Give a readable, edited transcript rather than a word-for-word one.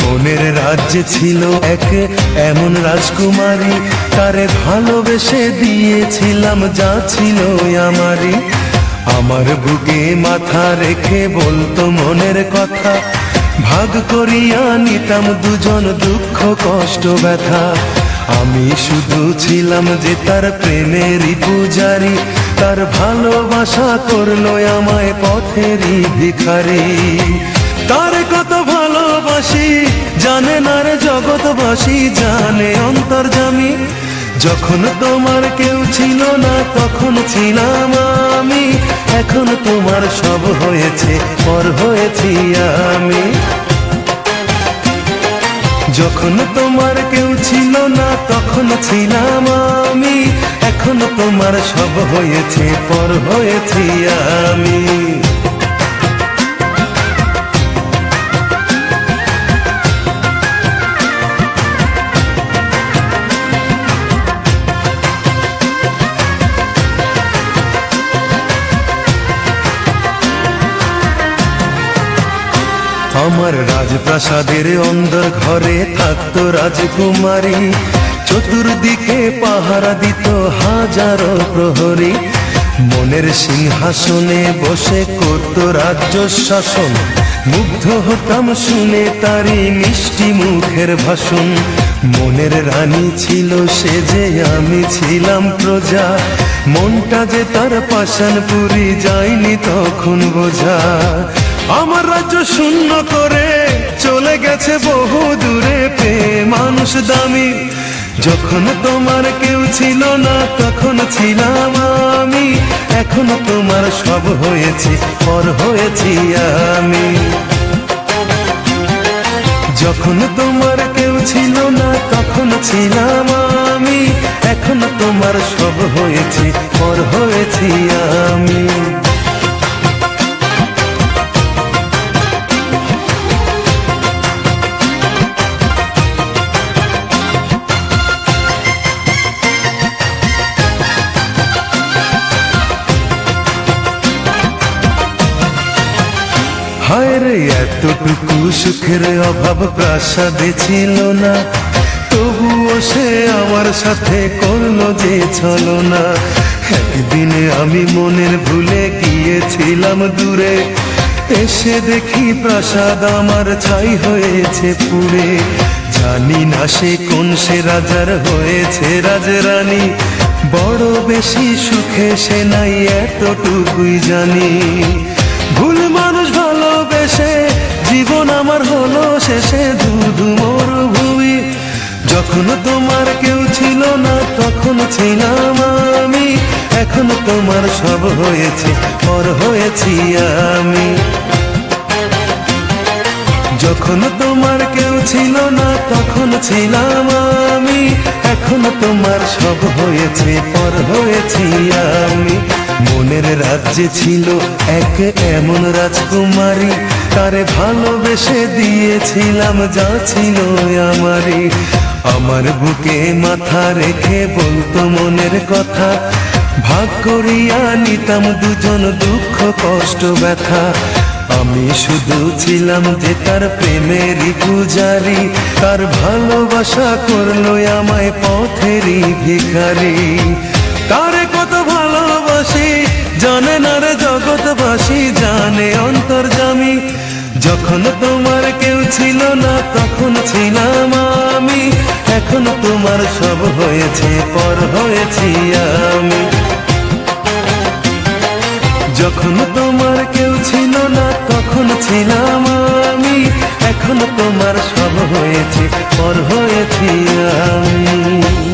মনের রাজ্যে ছিল এক এমন রাজকুমারী, তারে ভালোবেসে দিয়েছিলাম যা ছিল আমারই। আমার বুকে মাথা রেখে বলতো মনের কথা, ভাগ করিয়া নিতাম দুজন দুঃখ কষ্ট ব্যথা। আমি শুধু ছিলাম যে তার প্রেমেরই পূজারি, তার ভালোবাসা করলো আমায় পথেরই ভিখারি। তার কত ভালোবাসি জানে না রে জগৎবাসী, জানে অন্তর্যামী। যখন তোমার কেউ ছিল না তখন ছিলাম আমি, এখন তোমার সব হয়েছে পর হয়েছি আমি। যখন তোমার কেউ ছিল না তখন ছিলাম আমি, এখন তোমার সব হয়েছে পর হয়েছি আমি। আমার রাজপ্রাসাদের অন্দর ঘরে থাকতো রাজকুমারী, চতুর্দিকে পাহারা দিত হাজারো প্রহরী। মনের সিংহাসনে বসে করত রাজ্য শাসন, মুগ্ধ হতাম শুনে তারই মিষ্টি মুখের ভাষণ। মনের রানী ছিল সে যে আমি ছিলাম প্রজা, মনটা যে তার পাষাণপুরী যায়নি তখন বোঝা। আমার রাজ্য শূন্য করে চলে গেছে বহু দূরে, পেয়ে মানুষ দামি। যখন তোমার কেউ ছিল না তখন ছিলাম আমি, এখন তোমার সব হয়েছে পর হয়েছি আমি। যখন তোমার কেউ ছিল না তখন ছিলাম আমি, এখন তোমার সব হয়েছে পর হয়েছি আমি। হায় রে এতটুকু সুখের অভাব প্রাসাদে ছিল না, তবুও সে আমার সাথে করলো যে ছলনা। একদিনে আমি মনের ভুলে গিয়েছিলাম দূরে, এসে দেখি প্রাসাদ আমার ছাই হয়েছে পুড়ে। জানি না সে কোন সে রাজার হয়েছে রাজরানী, বড় বেশি সুখে সে নাই এতটুকুই জানি। ভুল মানুষ ভালোবেসে জীবন আমার হলো শেষে ধুধু মরুভূমি। যখন তোমার কেউ ছিল না তখন ছিলাম আমি, এখন তোমার সব হয়েছে পর হয়েছি আমি। যখন তোমার কেউ ছিল না তখন ছিলাম আমি, এখন তোমার সব হয়েছে পর হয়েছি আমি। মনের রাজ্যে ছিল এক এমন রাজকুমারী, তারে ভালোবেসে দিয়েছিলাম যা ছিল আমারই। আমার বুকে মাথা রেখে বলতো মনের কথা, ভাগ করিয়া নিতাম দুজন দুঃখ কষ্ট ব্যথা। আমি শুধু ছিলাম যে তার প্রেমেরই পূজারি, তার ভালোবাসা করলো আমায় পথেরই ভিখারি। তারে কত ভালোবাসি জানে না রে জগৎবাসী, জানে অন্তর্যামী। যখন তোমার কেউ ছিল না তখন ছিলাম আমি, এখন তোমার সব হয়েছে পর হয়েছি আমি। যখন তোমার কেউ ছিল না তখন ছিলাম আমি, এখন তোমার সব হয়েছে পর হয়েছি আমি।